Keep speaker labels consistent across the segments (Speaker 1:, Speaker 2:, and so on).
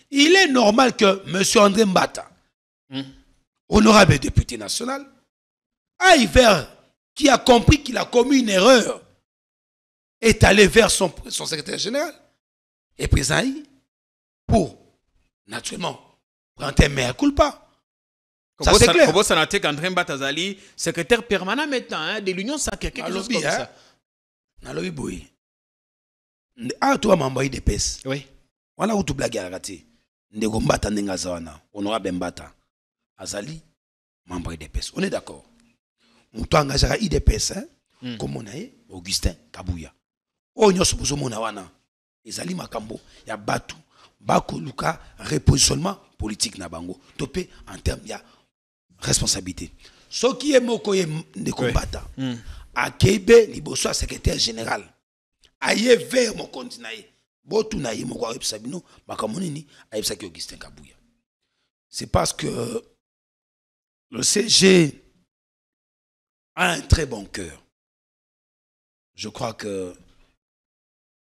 Speaker 1: Il est normal que M. André Mbata, honorable député national, aille vers qui a compris qu'il a commis une erreur, est allé vers son secrétaire général et président pour, naturellement, prendre un mea culpa. Ça, c'est clair.
Speaker 2: Comment ça n'a été qu'André Mbata Zali, secrétaire permanent maintenant de l'Union sacrée, quelque chose comme ça.
Speaker 1: Nalobi boy. Ah, toi, m'envoyer des pèses.
Speaker 2: Oui.
Speaker 1: On a où tout blague à rater. Ndego Mbata Nengazawana, honorable Mbata. Azali, m'envoyer des pèses. On est d'accord. On t'a engagé à IDPS, comme on a eu Augustin Kabouya. Oh, nous sommes au Wana. Ezali Makambo, il y a Batu, Bako Luka, repositionnement politique Nabango. Topé en termes de responsabilité. Ce qui est Mokoye de combattant, à Kebe, Liboso, secrétaire général, aïe vers mon continent, Botu Naye, Moko Sabino, Makamonini, Aïbsaki Augustin Kabouya. C'est parce que le CG a un très bon cœur. Je crois que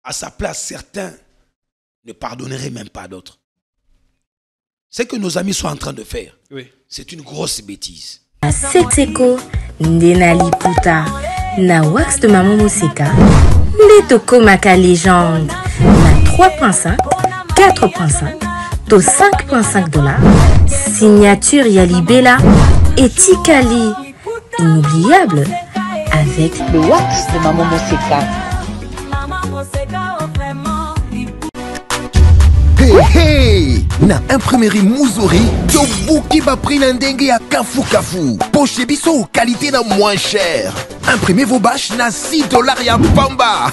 Speaker 1: à sa place, certains ne pardonneraient même pas d'autres. Ce que nos amis sont en train de faire, c'est une grosse bêtise.
Speaker 3: Setseko, Ndenali Puta, na wax de Maman Moseka, Netoko Maka légende, na 3.5, 4.5, to 5.5 $, signature Yalibela et Tikali, inoubliable, avec le wax de Maman Moseka.
Speaker 4: Hey hey! Na imprimerie Muzuri, Tobuki va prendre un dengue à Kafu Kafu. Poche biso, qualité na moins cher. Imprimez vos bâches na $6 ya Pamba.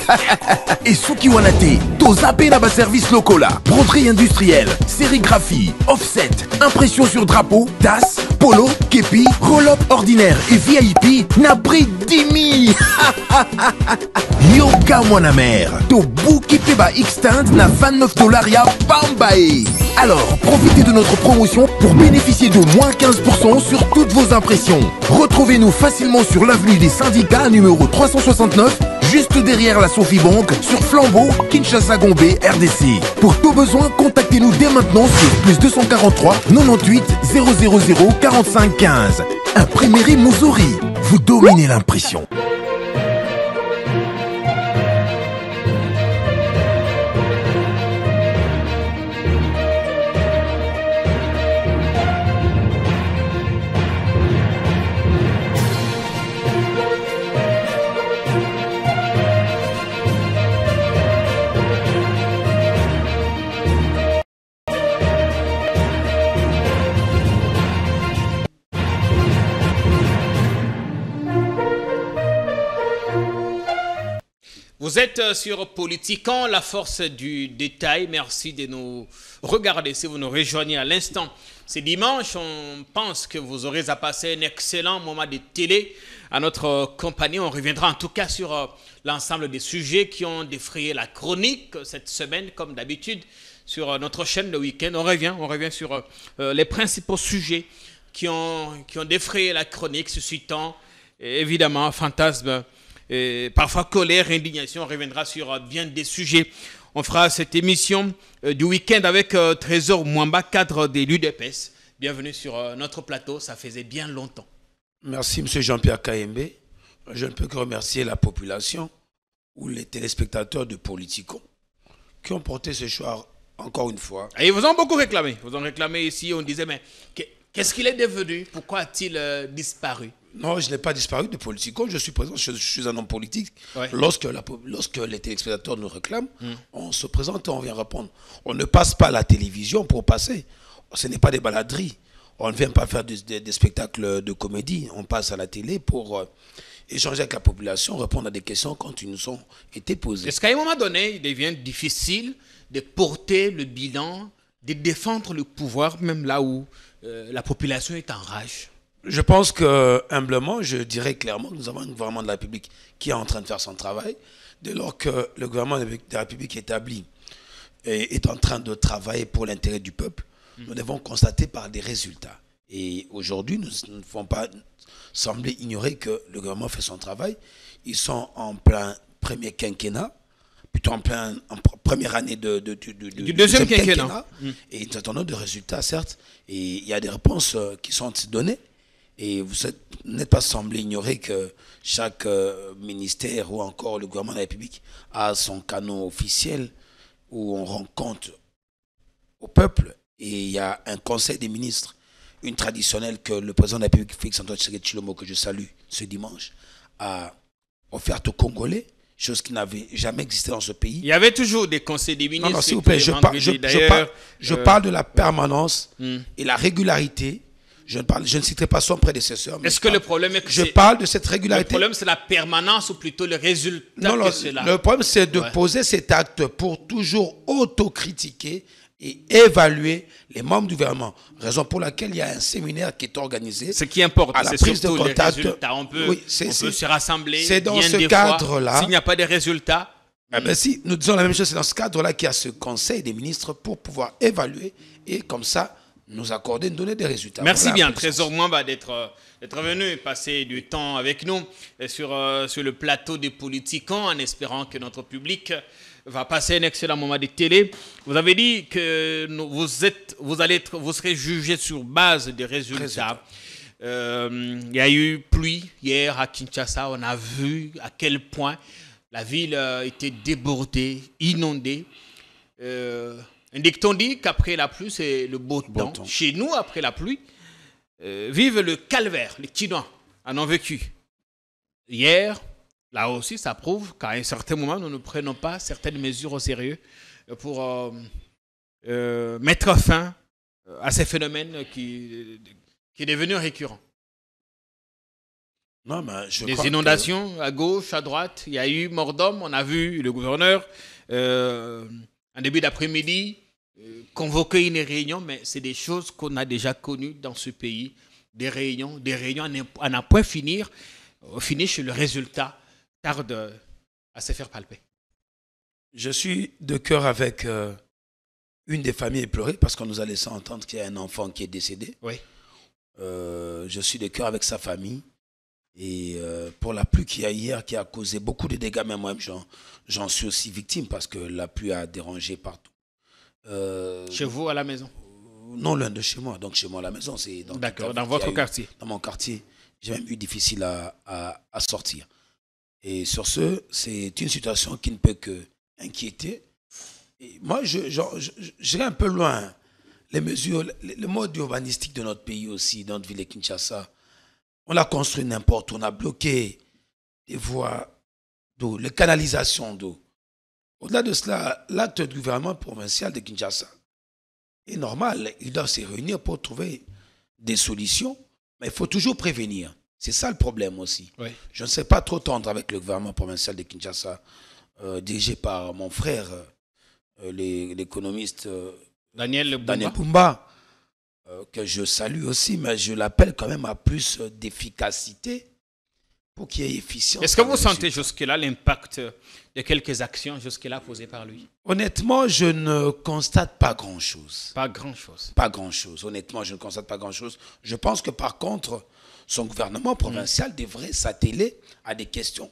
Speaker 4: Et Suki Wanate, to zappé na ba service locola. Broderie industrielle, sérigraphie, offset, impression sur drapeau, tasse, polo, képi, roll-up ordinaire et VIP na prix 10 000. Yoka Mwana Mère, Tobuki Peba Extend na $29 ya Pambae. Alors, profitez de notre promotion pour bénéficier de moins 15% sur toutes vos impressions. Retrouvez-nous facilement sur l'avenue des Syndicats numéro 369, juste derrière la Sophie Bank, sur Flambeau, Kinshasa Gombe, RDC. Pour tout besoin, contactez-nous dès maintenant sur plus 243 98 000 45 15. Imprimerie Muzuri, vous dominez l'impression.
Speaker 2: Vous êtes sur Politiquant, la force du détail. Merci de nous regarder si vous nous rejoignez à l'instant. C'est dimanche, on pense que vous aurez à passer un excellent moment de télé à notre compagnie. On reviendra en tout cas sur l'ensemble des sujets qui ont défrayé la chronique cette semaine, comme d'habitude, sur notre chaîne le week-end. On revient sur les principaux sujets qui ont défrayé la chronique, suscitant évidemment fantasmes. Et parfois colère, indignation. On reviendra sur bien des sujets. On fera cette émission du week-end avec Trésor Mwamba, cadre de l'UDPS. Bienvenue sur notre plateau, ça faisait bien longtemps.
Speaker 1: Merci M. Jean-Pierre Kayembe. Je ne peux que remercier la population ou les téléspectateurs de Politico qui ont porté ce choix encore une fois.
Speaker 2: Et ils vous ont beaucoup réclamé. Vous ont réclamé ici, on disait, mais qu'est-ce qu'il est devenu? Pourquoi a-t-il disparu?
Speaker 1: Non, je n'ai pas disparu de Politico. Je suis présent, je suis un homme politique. Ouais. Lorsque les téléspectateurs nous réclament, on se présente et on vient répondre. On ne passe pas à la télévision pour passer. Ce n'est pas des baladeries. On ne vient pas faire des spectacles de comédie. On passe à la télé pour échanger avec la population, répondre à des questions quand ils nous ont été posées.
Speaker 2: Est-ce qu'à un moment donné, il devient difficile de porter le bilan, de défendre le pouvoir, même là où la population est en rage?
Speaker 1: Je pense que, humblement, je dirais clairement que nous avons un gouvernement de la République qui est en train de faire son travail. Dès lors que le gouvernement de la République établi est en train de travailler pour l'intérêt du peuple, nous devons constater par des résultats. Et aujourd'hui, nous ne pouvons pas sembler ignorer que le gouvernement fait son travail. Ils sont en plein premier quinquennat. plutôt en première année
Speaker 2: du deuxième quinquennat.
Speaker 1: Et nous attendons des résultats, certes. Et il y a des réponses qui sont données. Et vous n'êtes pas semblé ignorer que chaque ministère ou encore le gouvernement de la République a son canon officiel où on rend compte au peuple. Et il y a un conseil des ministres, une traditionnelle que le président de la République, Félix-Antoine Tshisekedi Tshilombo, que je salue ce dimanche, a offerte aux Congolais, chose qui n'avait jamais existé dans ce pays.
Speaker 2: Il y avait toujours des conseils des ministres.
Speaker 1: Non, s'il vous plaît, je parle de la permanence et la régularité. Je ne citerai pas son prédécesseur.
Speaker 2: Est-ce que le problème est que
Speaker 1: je parle de cette régularité?
Speaker 2: Le problème, c'est la permanence ou plutôt le résultat que c'est là?
Speaker 1: Le problème, c'est de poser cet acte pour toujours autocritiquer et évaluer les membres du gouvernement. Raison pour laquelle il y a un séminaire qui est organisé.
Speaker 2: Ce qui importe,
Speaker 1: c'est surtout
Speaker 2: les résultats. On peut se rassembler.
Speaker 1: C'est dans ce cadre-là.
Speaker 2: S'il n'y a pas de résultats.
Speaker 1: Si nous disons la même chose, c'est dans ce cadre-là qu'il y a ce conseil des ministres pour pouvoir évaluer et comme ça, nous accorder, nous donner des résultats.
Speaker 2: Merci bien, Trésor Mwamba, d'être venu passer du temps avec nous sur le plateau des Politiquants, en espérant que notre public va passer un excellent moment de télé. Vous avez dit que vous serez jugé sur base des résultats. Il y a eu pluie hier à Kinshasa. On a vu à quel point la ville était débordée, inondée. Un dicton dit qu'après la pluie, c'est le beau temps. Chez nous, après la pluie, vive le calvaire. Les Chinois en ont vécu. Hier, là aussi, ça prouve qu'à un certain moment, nous ne prenons pas certaines mesures au sérieux pour mettre fin à ces phénomènes qui est devenu récurrent.
Speaker 1: Non, mais
Speaker 2: des inondations à gauche, à droite. Il y a eu mort d'homme. On a vu le gouverneur en début d'après-midi convoquer une réunion, mais c'est des choses qu'on a déjà connues dans ce pays. Des réunions à n'en point finir. Au finish, le résultat tarde à se faire palper.
Speaker 1: Je suis de cœur avec une des familles éplorées parce qu'on nous a laissé entendre qu'il y a un enfant qui est décédé.
Speaker 2: Oui.
Speaker 1: Je suis de cœur avec sa famille. Et pour la pluie qu'il y a hier, qui a causé beaucoup de dégâts, même moi, j'en suis aussi victime parce que la pluie a dérangé partout.
Speaker 2: Chez vous, à la maison?
Speaker 1: Non, loin de chez moi. Donc chez moi à la maison, c'est
Speaker 2: dans votre quartier.
Speaker 1: Dans mon quartier, j'ai même eu difficile à sortir. Et sur ce, c'est une situation qui ne peut que inquiéter. Et moi, j'irai un peu loin. Les mesures, le mode urbanistique de notre pays aussi, dans notre ville de Kinshasa, on l'a construit n'importe où. On a bloqué des voies d'eau, les canalisations d'eau. Au-delà de cela, l'acte du gouvernement provincial de Kinshasa est normal. Ils doivent se réunir pour trouver des solutions, mais il faut toujours prévenir. C'est ça le problème aussi.
Speaker 2: Oui.
Speaker 1: Je ne sais pas trop tendre avec le gouvernement provincial de Kinshasa, dirigé par mon frère, l'économiste
Speaker 2: Daniel
Speaker 1: Pumba, que je salue aussi, mais je l'appelle quand même à plus d'efficacité pour qu'il y ait efficience.
Speaker 2: Est-ce que vous sentez jusque-là l'impact de quelques actions jusque-là posées par lui?
Speaker 1: Honnêtement, je ne constate pas grand-chose.
Speaker 2: Pas grand-chose?
Speaker 1: Pas grand-chose. Honnêtement, je ne constate pas grand-chose. Je pense que par contre, son gouvernement provincial devrait s'atteler à des questions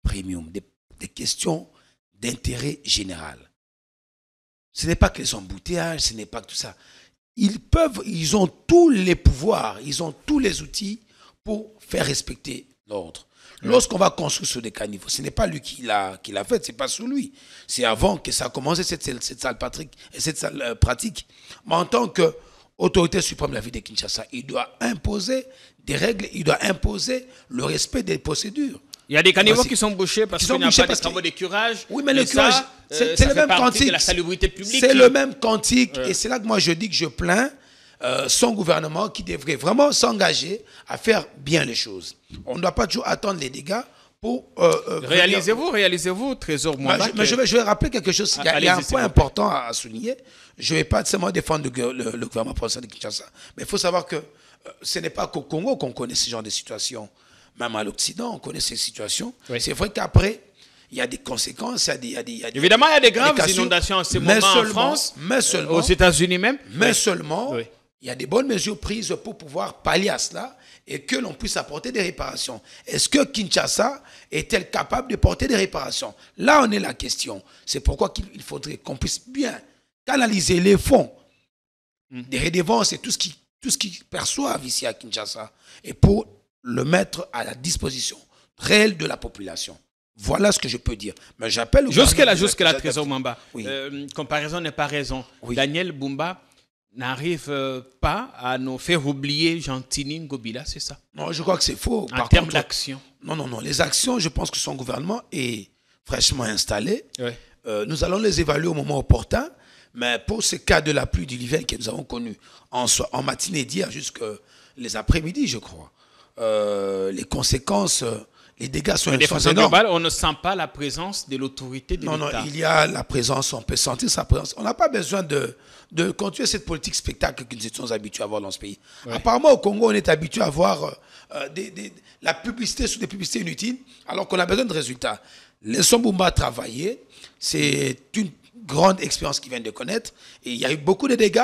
Speaker 1: premium, des questions d'intérêt général. Ce n'est pas que les embouteillages, ce n'est pas que tout ça. Ils ont tous les pouvoirs, ils ont tous les outils pour faire respecter l'ordre. Lorsqu'on va construire sur des caniveaux, ce n'est pas lui qui l'a fait, ce n'est pas sous lui. C'est avant que ça a commencé cette sale pratique. Mais en tant qu'autorité suprême de la ville de Kinshasa, il doit imposer des règles, il doit imposer le respect des procédures.
Speaker 2: Il y a des caniveaux qui sont bouchés parce qu'il n'y a pas de travaux de curage.
Speaker 1: Oui, mais le curage, c'est le même cantique.
Speaker 2: La salubrité publique.
Speaker 1: C'est le même cantique. Et c'est là que moi je dis que je plains son gouvernement qui devrait vraiment s'engager à faire bien les choses. On ne doit pas toujours attendre les dégâts pour...
Speaker 2: réalisez-vous, Trésor Mwamba.
Speaker 1: Je vais rappeler quelque chose. Il y a un point important à souligner. Je ne vais pas seulement défendre le gouvernement provincial de Kinshasa. Mais il faut savoir que ce n'est pas qu'au Congo qu'on connaît ce genre de situation. Même à l'Occident, on connaît ces situations. Oui. C'est vrai qu'après, il y a des conséquences.
Speaker 2: Évidemment, il y a des graves inondations en ce moment en France, aux États-Unis même.
Speaker 1: Mais seulement, il y a des bonnes mesures prises pour pouvoir pallier à cela et que l'on puisse apporter des réparations. Est-ce que Kinshasa est-elle capable de porter des réparations? Là, on est la question. C'est pourquoi il faudrait qu'on puisse bien canaliser les fonds des redevances et tout ce qu'ils perçoivent ici à Kinshasa et pour le mettre à la disposition réelle de la population. Voilà ce que je peux dire. Mais j'appelle...
Speaker 2: Jusque-là, Trésor Mamba.
Speaker 1: Oui.
Speaker 2: Comparaison n'est pas raison.
Speaker 1: Oui.
Speaker 2: Daniel Bumba n'arrive pas à nous faire oublier Gentini Ngobila, c'est ça?
Speaker 1: Non, je crois que c'est faux.
Speaker 2: En termes d'action.
Speaker 1: Non. Les actions, je pense que son gouvernement est fraîchement installé.
Speaker 2: Oui.
Speaker 1: Nous allons les évaluer au moment opportun. Mais pour ce cas de la pluie du l'hiver que nous avons connu en matinée d'hier jusqu'à les après-midi, je crois, les conséquences... Les dégâts sont
Speaker 2: de façon
Speaker 1: énormes.
Speaker 2: globale, on ne sent pas la présence de l'autorité de l'État.
Speaker 1: Non, il y a la présence, on peut sentir sa présence. On n'a pas besoin de continuer cette politique spectacle que nous étions habitués à voir dans ce pays. Ouais. Apparemment, au Congo, on est habitué à voir la publicité sur des publicités inutiles, alors qu'on a besoin de résultats. Laissons Bumba travailler. C'est une grande expérience qu'il vient de connaître. Et il y a eu beaucoup de dégâts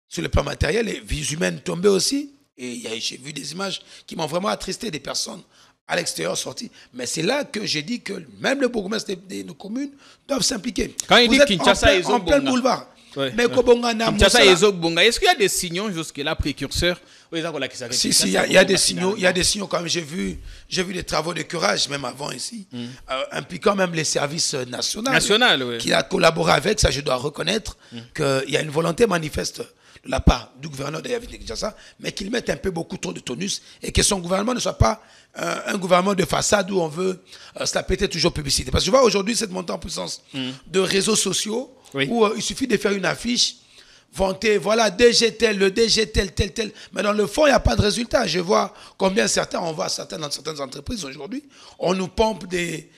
Speaker 1: sur le plan matériel. Les vies humaines tombées aussi. Et j'ai vu des images qui m'ont vraiment attristé, des personnes à l'extérieur sorti. Mais c'est là que j'ai dit que même les bourgmestres de nos communes doivent s'impliquer.
Speaker 2: Quand il dit Kinshasa et
Speaker 1: en plein boulevard.
Speaker 2: Ouais,
Speaker 1: mais
Speaker 2: Kinshasa et Zobonga, est-ce qu'il y a des signaux jusque-là précurseurs?
Speaker 1: Si, il y a des signaux. Il y a des signaux quand même. J'ai vu des travaux de curage même avant ici, impliquant même les services nationaux. Qui a collaboré avec ça. Je dois reconnaître qu'il y a une volonté manifeste de la part du gouverneur de Kinshasa, mais qu'il mette un peu beaucoup trop de tonus et que son gouvernement ne soit pas un gouvernement de façade où on veut se la péter toujours publicité. Parce que je vois aujourd'hui cette montée en puissance de réseaux sociaux où il suffit de faire une affiche, vanter, voilà, DG tel, le DG tel. Mais dans le fond, il n'y a pas de résultat. Je vois combien dans certaines entreprises aujourd'hui, on nous pompe des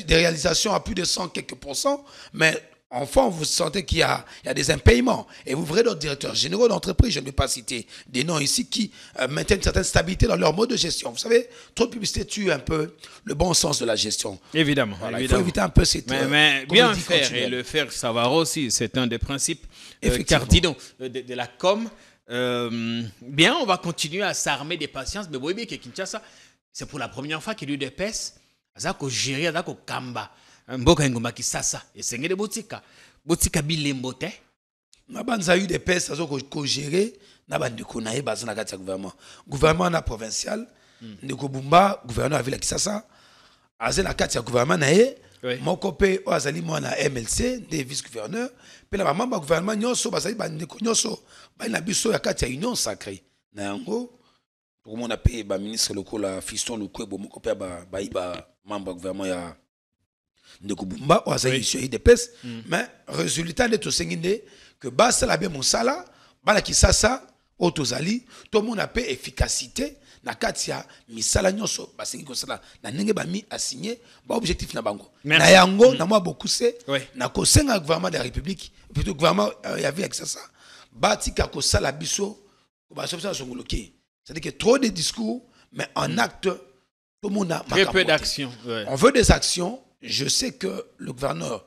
Speaker 1: réalisations à plus de 100 quelques %, mais enfin, vous sentez qu'il y a des impayements. Et vous verrez d'autres directeurs généraux d'entreprise, je ne vais pas citer des noms ici, qui maintiennent une certaine stabilité dans leur mode de gestion. Vous savez, trop de publicité tue un peu le bon sens de la gestion.
Speaker 2: Évidemment.
Speaker 1: Voilà, il faut éviter un peu cette...
Speaker 2: Mais bien faire continuelle. Et le faire savoir aussi, c'est un des principes cardinaux de la com. Bien, on va continuer à s'armer des patiences. Mais vous voyez que Kinshasa, c'est pour la première fois que l'UDPS a géré, a Kamba. Mboka ngoma kisasa esengele botika bilembo te
Speaker 1: na banza eu des pèses ko gérer na bandeko na ye bazana kati ya gouvernement na provincial ndeko Bumba gouverneur à ville Kisasa azena kati ya gouvernement na ye moko pe azali mwana MLC des vice gouverneur pe na mamba gouvernement nyonso bazali bandeko nyonso ba na biso ya kati ya union sacrée na yango pour mon appel ba ministre lokola Fiston Lukwebo moko pe ba membre gouvernement ya de Kubumba ou azali sur IDPS mais résultat de tout senginde que basa la bien monsala bala kisasa otozali tout le monde a peu efficacité na katia misala nyonso basengi ko sala na ndenge ba mi assigné ba objectif na bango na yango na moi beaucoup c'est na ko senga gouvernement de la République plutôt gouvernement ya vie avec ça batika ko sala biso ko ba sopsa songoloki c'est-à-dire que trop de discours mais en acte tout le monde a
Speaker 2: très peu d'actions.
Speaker 1: On veut des actions. Je sais que le gouverneur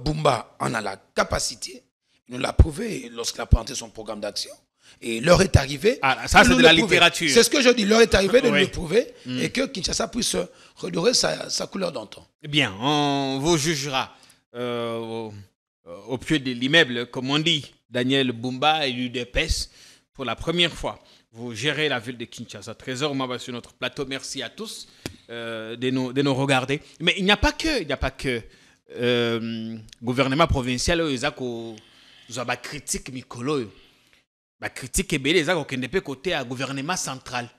Speaker 1: Bumba en a la capacité. Il nous l'a prouvé lorsqu'il a présenté son programme d'action. Et l'heure est arrivée.
Speaker 2: Ah, ça, c'est de la littérature.
Speaker 1: C'est ce que je dis. L'heure est arrivée de nous le prouver et que Kinshasa puisse redorer sa couleur d'antan.
Speaker 2: Bien, on vous jugera au pied de l'immeuble, comme on dit. Daniel Bumba et l'UDPS, pour la première fois, vous gérez la ville de Kinshasa. Trésor Mamba sur notre plateau. Merci à tous de nous regarder. Mais il n'y a pas que gouvernement provincial ils ont critique Mikolo. La critique est belle, ils ont côté à gouvernement central.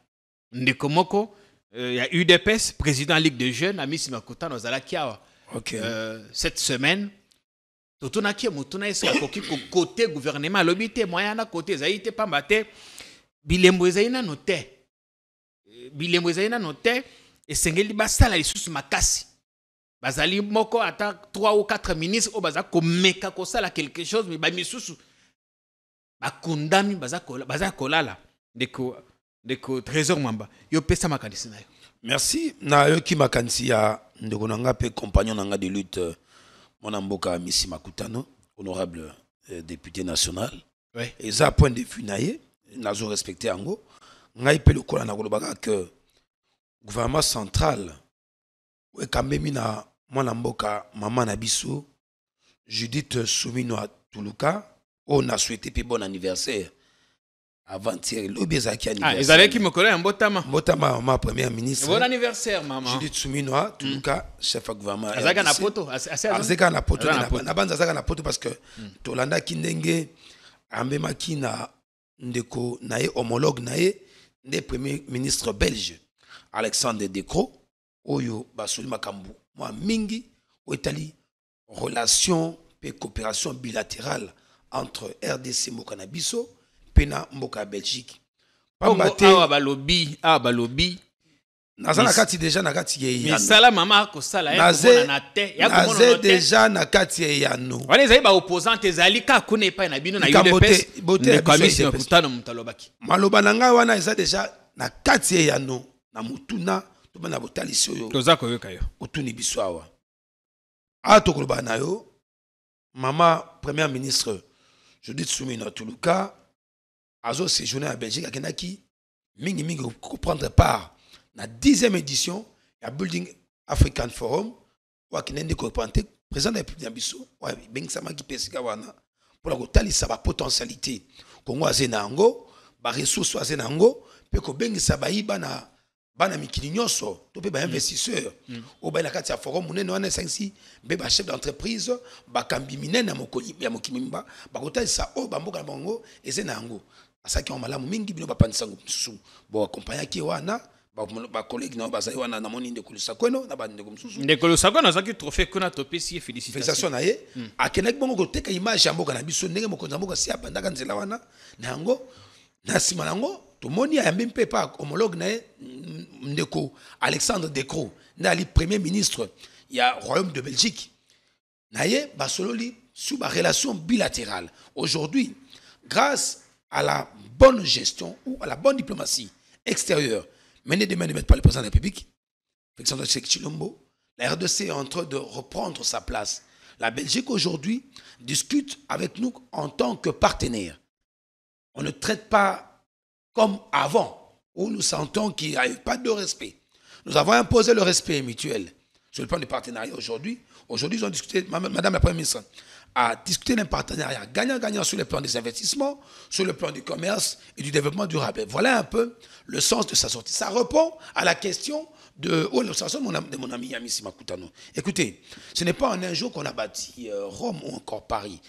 Speaker 2: Ndekomoko, il y a UDPS, président de la Ligue des jeunes, Ami Simakota, nous allons cette semaine. Tout na qui mutuna esa côté gouvernement l'obité moyen na côté zaïté pas maté bilembo zaina noté et sengeli basala lisusu makasi bazali moko ata 3 ou 4 ministres au baza ko meka ko sala quelque chose mais ba misusu ba kundami baza kolala deko Trésor Mamba yo pesa makanisi na yo.
Speaker 1: Merci na yo ki makanisi ya ndeko nanga pe compagnon nanga de lutte mon mboka Misi Makutano, honorable député national. Et ça, point de vue naïe, nazo respecté ango. ngai pe lokola na kolobaka que gouvernement central ou kambemi na mwana mboka mama na biso Judith Soumino Tuluka on a souhaité pe bon anniversaire avant-hier lobi ezaki anniversaire
Speaker 2: ezalaki mokolo ya mbotama
Speaker 1: ma première ministre
Speaker 2: bon anniversaire maman
Speaker 1: Judith Soumino Tuluka chef de gouvernement
Speaker 2: azaka na poto
Speaker 1: azaka na poto na banza azaka na poto parce que tolanda kindenge ambemaki na ndeko na ye homologue na ye nde premier ministre belge Alexandre De Croo oyo basoli makambu mwa mingi oetali relation pe coopération bilatérale entre RDC mboka na biso pe na mboka ya Belgique
Speaker 2: awa balobi
Speaker 1: naza na kati déjà na kati ye
Speaker 2: misala mama akosala ya komona na te ya komona
Speaker 1: na te déjà na kati ye yano
Speaker 2: wana ezali ba opposant ezali ka kuna epai na bino na UDPS de commission kutano mutalobaki
Speaker 1: maloba na ngai wana eza déjà na kati ye yano na mutuna to bana botalisi oyo
Speaker 2: toza koyoka yo
Speaker 1: otuni biso awa tokoloba na yo mama première ministre Judith Soumino Tuluka azo séjourné à Belgique akendaki mingi comprendre part na 10e édition ya Building African Forum wa kinende ko représenter président de la République biso wa bengisama ki pesika wana pour la kotalisa ba potentialité Kongo azenango ba ressources azenango pe ko bengisa ba ibana bana mikili nyonso to pe ba investisseur o ba na kati ya forum munene wana sanksi be ba chef d'entreprise ba kambi minene ya mokimimba ba kotalisa o ba mboka bango ezenango asaki on malamu mingi bino ba pandisango msusu bo accompagner ki wana ba collègue na bazali wana na moni ndeko lusakweno na ba ndeko msusu
Speaker 2: ndeko lusakweno azaki trophée kuna topesi
Speaker 1: félicitations na ye akenaki bongo koteka image ya mboka na biso ndenge mokonzi mboka si abandaka nzela wana na yango na sima nango tomoni ayambi mpe pa homologue na ye ndeko Alexandre De Croo na ali premier ministre ya royaume de Belgique na ye basololi sur ba relation bilatérale aujourd'hui grâce à la bonne gestion ou à la bonne diplomatie extérieure menée de main de maître par le président de la République, Félix Tshisekedi Tshilombo, la RDC est en train de reprendre sa place. La Belgique aujourd'hui discute avec nous en tant que partenaire. On ne traite pas comme avant, où nous sentons qu'il n'y a pas de respect. Nous avons imposé le respect mutuel sur le plan du partenariat aujourd'hui. Aujourd'hui, ils ont discuté, Madame la Première ministre a discuté d'un partenariat gagnant-gagnant sur le plan des investissements, sur le plan du commerce et du développement durable. Voilà un peu le sens de sa sortie. Ça répond à la question de mon ami Yamissi Makutano. Écoutez, ce n'est pas en un jour qu'on a bâti Rome ou encore Paris.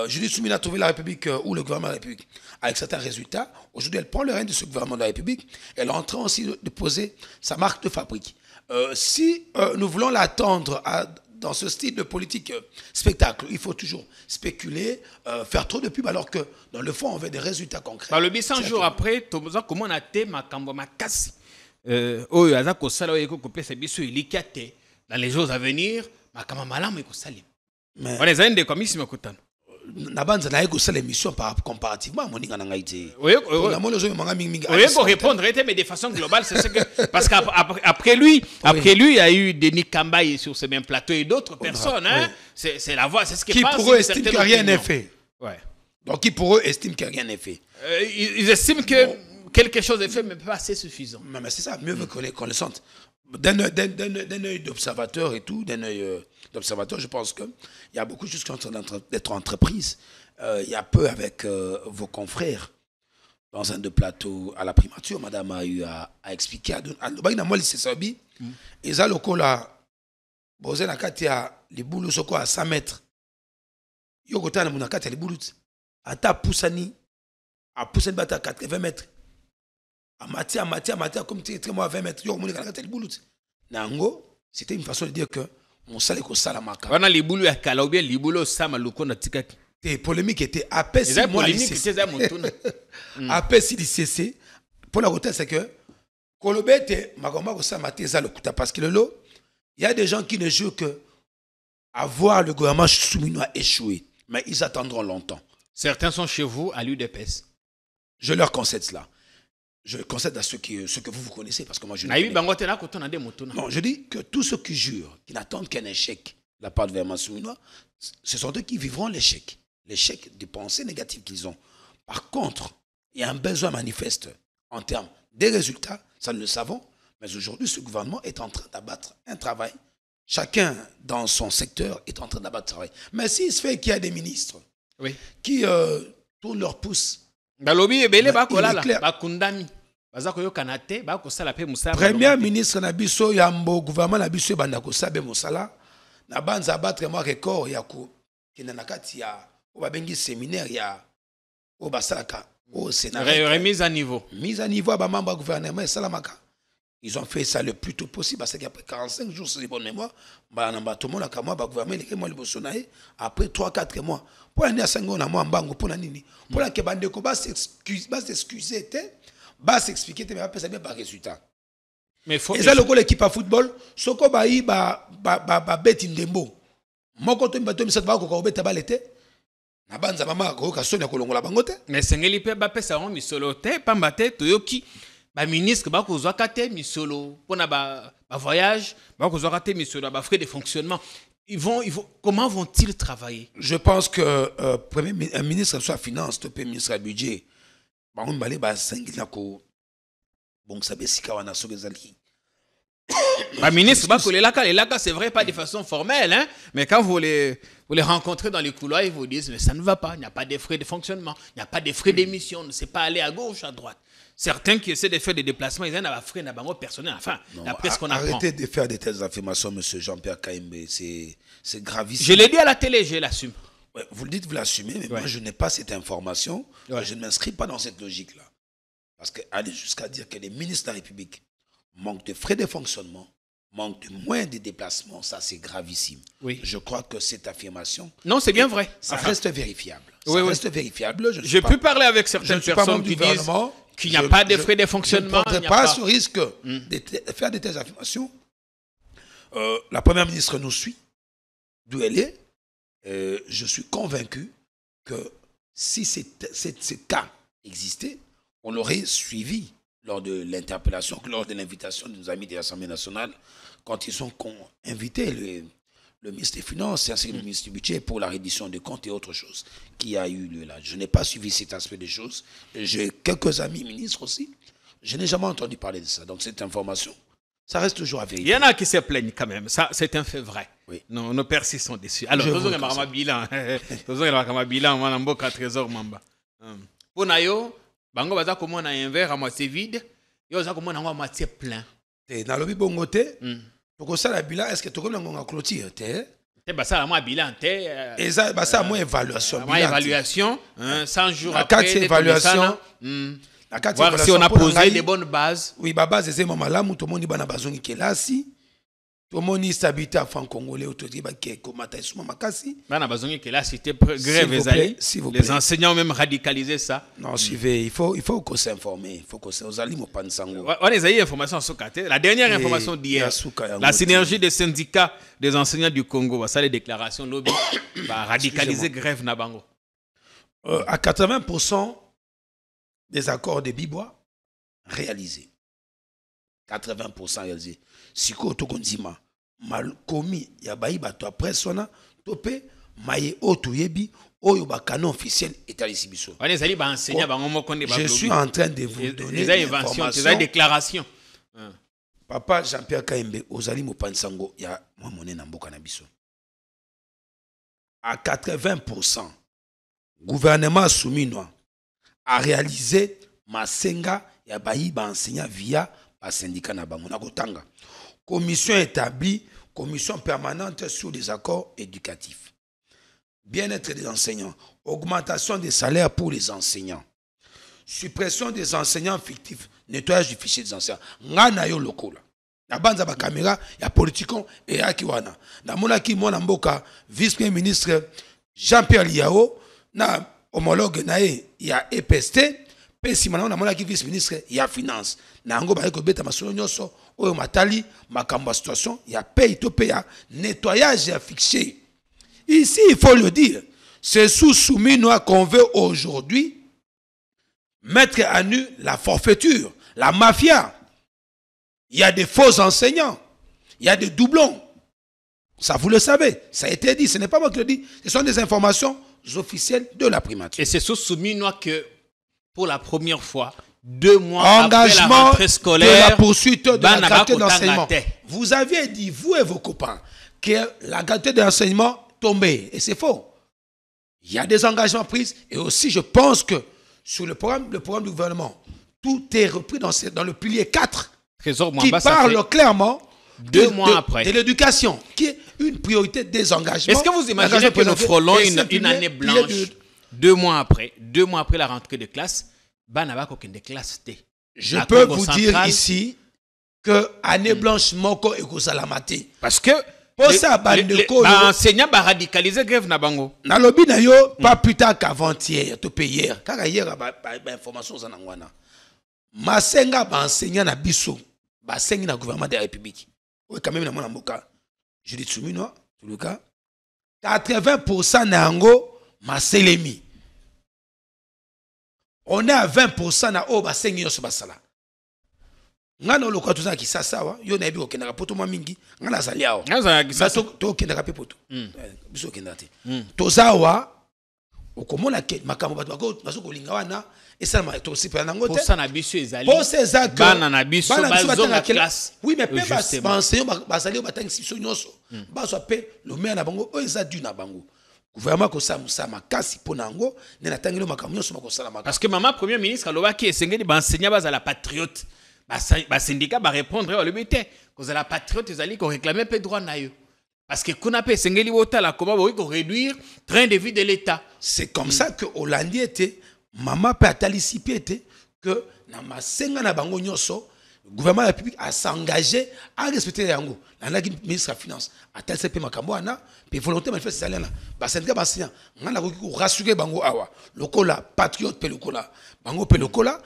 Speaker 1: Judith Soumino a trouvé la République ou le gouvernement de la République avec certains résultats. Aujourd'hui, elle prend le règne de ce gouvernement de la République. Elle est en train aussi de poser sa marque de fabrique. Si nous voulons l'attendre dans ce style de politique spectacle, il faut toujours spéculer, faire trop de pub, alors que dans le fond, on veut des résultats concrets.
Speaker 2: Le 100 jours après, comment on a été makambo makasi oyo aza kosala oyo kopesa biso ilikate dans les jours à venir makama malamu ekosali. On les a des commissions makutano.
Speaker 1: Nabanza na ekosala émission comparativement à moninga na ngaite.
Speaker 2: Oui, pour répondre, mais de façon globale, c'est ce que parce qu'après lui, il y a eu Denis Kambaye sur ce même plateau et d'autres personnes. Hein, c'est la voix, c'est ce
Speaker 1: qui pour eux estiment que rien n'est fait.
Speaker 2: Ouais.
Speaker 1: Donc qui pour eux estiment que rien n'est fait.
Speaker 2: Ils estiment que quelque chose est fait, mais pas assez suffisant.
Speaker 1: Mais c'est ça, mieux vaut qu'on le sente. D'un œil d'observateur et tout, d'un œil d'observateur, je pense qu'il y a beaucoup de choses qui sont en train d'être entreprises. Il y a peu avec vos confrères dans un de plateaux à la primature. Madame a eu à expliquer. Et ça, le coup là, posé la carte à les boulots à 100 mètres. Yokota na munakati à les boulots. Ata poussani, à poussani bata à 80 mètres. À matière, comme tu es très moi à 20 mètres, c'était une façon de dire que mon salaire est salamaka.
Speaker 2: On a les boulots à Kalaubia, les boulots Samaloko na Tikaki.
Speaker 1: Les polémiques étaient apaisées. Apaisées l'ICC. Pour la côté, c'est que Kolobete, Magoma Kosamate, Zalokuta, parce que il y a des gens qui ne jouent que à voir le gouvernement Soumino échouer. Mais ils attendront longtemps.
Speaker 2: Certains sont chez vous à l'UDPS.
Speaker 1: Je leur concède cela. Je concède à ceux que vous connaissez, parce que moi je ne connais pas. Non, je dis que tous ceux qui jurent, qui n'attendent qu'un échec de la part du gouvernement souminois, ce sont eux qui vivront l'échec. L'échec des pensées négatives qu'ils ont. Par contre, il y a un besoin manifeste en termes des résultats, ça nous le savons. Mais aujourd'hui, ce gouvernement est en train d'abattre un travail. Chacun dans son secteur est en train d'abattre un travail. Mais s'il se fait qu'il y a des ministres qui tournent leur pouce, premier ministre Nabiso Yambo, gouvernement Nabiso Bandako Sabe Mosala, na banza battre moi record yako kinanakati ya obabengi séminaire ya obasalaka au Sénat.
Speaker 2: Remise à niveau.
Speaker 1: Mise à niveau à membre gouvernement et salamaka. Ils ont fait ça le plus tôt possible parce qu'après 45 jours, c'est de bonne mémoire, tout le monde a le gouvernement après 3-4 mois. Pour l'année à 5 mois, pour l'année, pour la Kebandeko, va s'excuser, va s'expliquer, mais après ça bien par résultat.
Speaker 2: Mais faut.
Speaker 1: Et ça, l'équipe à football, ce qu'on va y bête indembo. Moi, quand on me dit que bête à l'été, na banza mama ko ka sonia kolongola bangote.
Speaker 2: Mais sengeli pe ba pesa on misolo te pambate toyoki. Ba ministre ba kozwa kate misolo pona ba voyage ba kozwa kate misolo ba frais de fonctionnement. Comment vont-ils travailler?
Speaker 1: Je pense que premier ministre soit finance, topé ministre budget. Ba on balé ba sengila ko bon ça besika wana so bezali.
Speaker 2: Ba ministre ba ko les laka c'est vrai pas de façon formelle hein, mais quand vous les rencontrez dans les couloirs, ils vous disent mais ça ne va pas, il n'y a pas de frais de fonctionnement, il n'y a pas de frais d'émission, on ne sait pas aller à gauche, à droite. Certains qui essaient de faire des déplacements, ils ont des frais de personnel. Enfin, d'après ce qu'on apprend.
Speaker 1: Arrêtez de faire de telles affirmations, M. Jean-Pierre Kaimbe. C'est gravissime.
Speaker 2: Je l'ai dit à la télé, je l'assume.
Speaker 1: Ouais, vous le dites, vous l'assumez, mais moi, je n'ai pas cette information. Ouais. Je ne m'inscris pas dans cette logique-là. Parce qu'aller jusqu'à dire que les ministres de la République manquent de frais de fonctionnement, manquent de moyens de déplacement, ça, c'est gravissime.
Speaker 2: Oui.
Speaker 1: Je crois que cette affirmation...
Speaker 2: Non, c'est bien vrai.
Speaker 1: Ça reste vérifiable. Ça reste vérifiable.
Speaker 2: Je peux parler avec certaines personnes qui disent... qu'il n'y a pas de frais de fonctionnement.
Speaker 1: Je ne prends pas ce risque de faire de telles affirmations. La première ministre nous suit, d'où elle est. Je suis convaincu que si ce cas existait, on l'aurait suivi lors de l'interpellation, lors de l'invitation de nos amis de l'Assemblée nationale, quand ils ont invité le ministre des Finances ainsi que le ministre du Budget pour la reddition des comptes et autre chose qui a eu lieu là. Je n'ai pas suivi cet aspect des choses. J'ai quelques amis ministres aussi. Je n'ai jamais entendu parler de ça. Donc cette information, ça reste toujours à vérifier.
Speaker 2: Il y en a qui se plaignent quand même. Ça, c'est un fait vrai.
Speaker 1: Oui.
Speaker 2: Non, nos persistants dessus. Alors, nous avons un bilan. Nous avons un bilan. On a un beau 4 trésors. Pour Nayo, Bango Baza, comme on a un verre à moitié vide, il y a comme on a à moitié plein.
Speaker 1: Dans le bongoté, pour ça, la bilan, est-ce que tu as une clôture?
Speaker 2: Ça, moi, bilan,
Speaker 1: et ça, ça, moi, évaluation.
Speaker 2: Moi, évaluation, 100 jours après.
Speaker 1: Évaluation.
Speaker 2: Voir si on a posé les bonnes bases.
Speaker 1: Oui, ma base, c'est mon malam, tout le monde a besoin de là, si. Tout le monde stabilité à France congolais, autour comment t'as souvent ma cassi.
Speaker 2: On a besoin que là, c'était grève, les enseignants ont même radicalisé ça.
Speaker 1: Non, suivez, il faut qu'on s'informe. Il faut qu'on s'informe.
Speaker 2: On a eu information sur Kate. La dernière information d'hier, la synergie des syndicats des enseignants du Congo, ça les déclarations lobby, va radicaliser grève Nabango.
Speaker 1: À 80% des accords de Bibois réalisés. 80% réalisés. Si ko to konzima mal komi ya baïba to après sona topé maye oto yebi oyo ba canon officiel étalisi biso.
Speaker 2: Je
Speaker 1: suis en train de vous donner des informations,
Speaker 2: des déclarations.
Speaker 1: Papa Jean-Pierre Kaimbe ozali mopansango ya momone na mboka na biso. À 80%, gouvernement souminois a réalisé masenga ya baïba enseignant via ba syndicat na bango na kotanga. Commission établie, commission permanente sur les accords éducatifs. Bien-être des enseignants, augmentation des salaires pour les enseignants, suppression des enseignants fictifs, nettoyage du fichier des enseignants. Ngana yo lokola. Na banza ba caméra, ya politikon et akiwana. Na monaki mona mboka, vice-premier ministre Jean-Pierre Liao, na homologue nae ya EPST, pesi mana na monaki vice-ministre ya finance. Na ngo ba ko beta masolo nyoso oyo matali makambo situation ya paye to paye nettoyage ya fichier. Ici il faut le dire, c'est sous Souminois qu'on veut aujourd'hui mettre à nu la forfaiture, la mafia. Il y a des faux enseignants, il y a des doublons. Ça vous le savez, ça a été dit, ce n'est pas moi qui le dis, ce sont des informations officielles de la primature.
Speaker 2: Et c'est sous Souminois que pour la première fois, 2 mois
Speaker 1: engagement
Speaker 2: après la rentrée scolaire,
Speaker 1: de la poursuite de la gratuité
Speaker 2: Banabako
Speaker 1: d'enseignement.
Speaker 2: Tangate.
Speaker 1: Vous aviez dit, vous et vos copains, que la gratuité d'enseignement tombait. Et c'est faux. Il y a des engagements pris. Et aussi, je pense que sur le programme du gouvernement, tout est repris dans le pilier 4
Speaker 2: Trésor
Speaker 1: qui
Speaker 2: Mwamba, ça
Speaker 1: parle
Speaker 2: fait
Speaker 1: clairement
Speaker 2: 2 mois après.
Speaker 1: de l'éducation, qui est une priorité des engagements.
Speaker 2: Est-ce que vous imaginez que nous frôlons une année blanche 2 mois après la rentrée de classe, Banabako Kende classe T.
Speaker 1: Je peux vous dire ici que année blanche moko et Salamati.
Speaker 2: Parce que enseignants va radicaliser grève na bango.
Speaker 1: Na lobi na yo pas plus tard qu'avant-hier, tout hier. Car hier ba information za nangwana. Masenga ba enseignant na biso, ba sengi na gouvernement de la République. Oui quand même na mona mboka. Je dis Tsumino, tout le cas 80% na ngo maselemi. On est à 20% na o ba sengi yo so basala. Ngana lokwa tuza kisasa wa yo na ebi okendaka poto mwa mingi ngana zali awo
Speaker 2: Ngana kisasa
Speaker 1: to okendaka pe poto biso okenda te tozawa okomona ke makambo bato baso kolinga wana esala to sipa nango te
Speaker 2: posa na biso ezali
Speaker 1: posa ezaka
Speaker 2: bana na biso bazonga classe
Speaker 1: oui mais pe ba enseignant bazali batangi biso nyonso baso pe le maire na bango o eza du na bango gouvernement ko sa makasi pona ngo ne natangelo makambo nyonso makosala makasi
Speaker 2: parce que maman premier ministre alobaki esengeli ba enseignant bazala patriote. Les syndicats vont répondre au limité. Parce que la patriote, ils allaient réclamer peu droit na eux. Parce que qu'on appelle Sengeli Wota la comment vous réduire le train de vie de l'État.
Speaker 1: C'est comme ça que Hollandais était, maman peut anticiper que na masenga na bango nyoso, le gouvernement de la République a s'engagé à respecter les yango. La ministre de la Finance a tel CP makambo ana, puis volonté manifeste salena. Ba syndicat ba enseignant, ngana ko rassurer bango awa. Lokola patriote pe lokola, bango pe lokola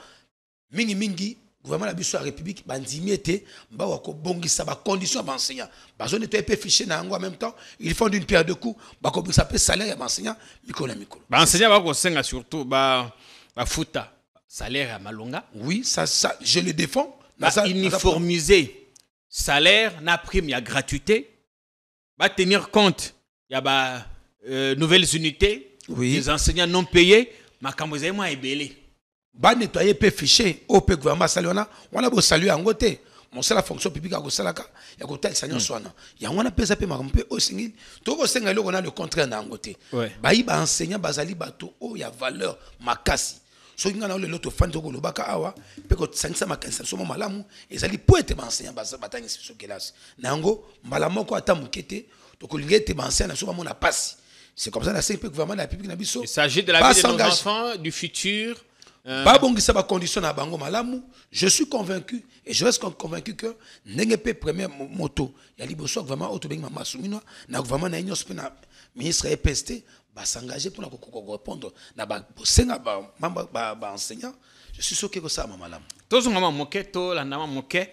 Speaker 1: mingi gouvernement la biso la République bandimi était ba wako bongisa ba conditions ba enseignant bazo ne pe fiché na ngo en même temps ils font d'une pierre deux coups ba ko ça peut salaire ya enseignant mikolo
Speaker 2: ba enseignant ba ko senga surtout ba futa salaire ya malonga
Speaker 1: oui ça je le défends
Speaker 2: ba uniformiser salaire na prime ya gratuité ba tenir compte ya ba nouvelles unités les enseignants non payés makambo za moi ebele
Speaker 1: ba nettoyer pe fichier au pe gouvernement salona on a beau saluer en côté mon c'est la fonction publique à Gosalaka ya ko tel sanyo swana ya on a pesa pe makampe au singil to ko senga on a le contraire na côté ba yi ba enseignant bazali bato o ya valeur makasi so ngana le loto fan to ko lobaka awa pe ko sangisa makanisa so malamu ezali po ete ba enseignant batangi so kelasi nango mbala moko ata mukete to ko lingete ba enseignant so ba mona pasi c'est comme ça la CP gouvernement de la République na biso
Speaker 2: il s'agit de la vie de nos enfants du futur.
Speaker 1: Je suis convaincu et je reste convaincu que n'est pas première moto. Il y a libre vraiment auto bien masumino na gouvernement na union na ministre EPST va s'engager pour répondre na ba senga ba enseignant. Je suis sûr que ça malamu.
Speaker 2: Tous on moqué to la nama moqué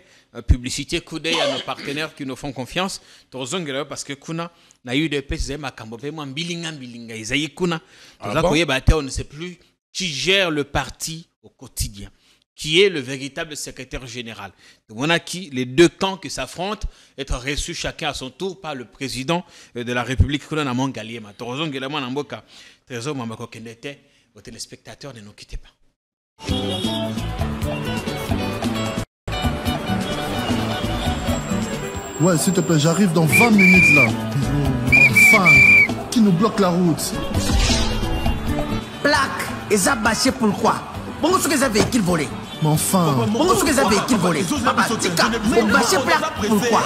Speaker 2: publicité coup d'œil à nos partenaires qui nous font confiance. Tous on parce que kuna na eu de PST makambo vraiment bilinga isaïe kuna. Tous ça koye ba on ne sait plus qui gère le parti au quotidien, qui est le véritable secrétaire général. Donc on a qui les deux camps qui s'affrontent, être reçus chacun à son tour par le président de la République. Aux téléspectateurs, ne nous quittez pas.
Speaker 5: Ouais, s'il te plaît, j'arrive dans 20 minutes là. Enfin, qui nous bloque la route.
Speaker 6: Plaque, et ça bâché pourquoi? Bon, ce que ça véhicule volé.
Speaker 5: Mais enfin.
Speaker 6: Bon, ce que ça véhicule volé. Papa, tika, on bâché plaque pourquoi?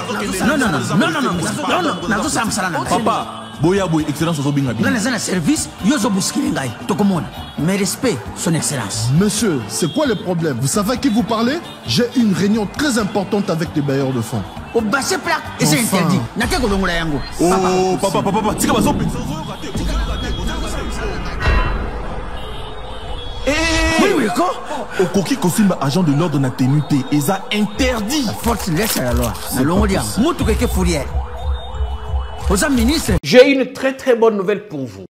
Speaker 6: Non, ça me sera.
Speaker 7: Papa, boya boy, excellence au binga.
Speaker 6: Dans les services, yozo buskilingai, tokomon. Mes respects, son excellence.
Speaker 5: Monsieur, c'est quoi le problème? Vous savez à qui vous parlez? J'ai une réunion très importante avec les bailleurs de fonds.
Speaker 6: Au bâché plaque, et c'est interdit. N'a qu'à golongo la yango.
Speaker 7: Oh, papa, tika baso.
Speaker 6: Oui, quoi?
Speaker 7: Okoki Kosimba, agent de l'ordre na ténuité, et ça interdit.
Speaker 6: La force laisse la loi.
Speaker 2: J'ai une très bonne nouvelle pour vous.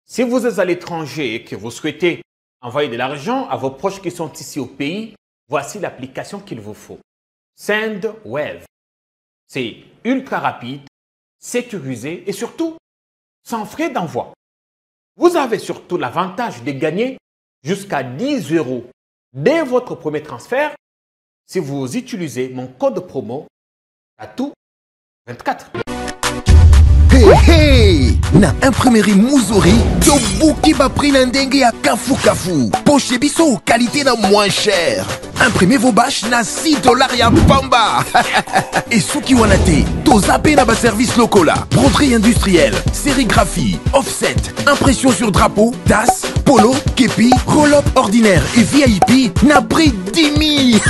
Speaker 2: Si vous êtes à l'étranger et que vous souhaitez envoyer de l'argent à vos proches qui sont ici au pays, voici l'application qu'il vous faut. SendWave. C'est ultra rapide, sécurisé et surtout sans frais d'envoi. Vous avez surtout l'avantage de gagner jusqu'à 10 € dès votre premier transfert si vous utilisez mon code promo TATOU24.
Speaker 4: Hey, hey! Na imprimerie Muzuri, Tobuki ba prix na ndenge ya kafu kafu. Poche biso, qualité na moins cher. Imprimez vos bâches na $6 ya pamba. Et souki wanate, tozape na ba service lokola. Broderie industrielle, sérigraphie, offset, impression sur drapeau, tasse, polo, képi, roll-up ordinaire et VIP na prix 10 000.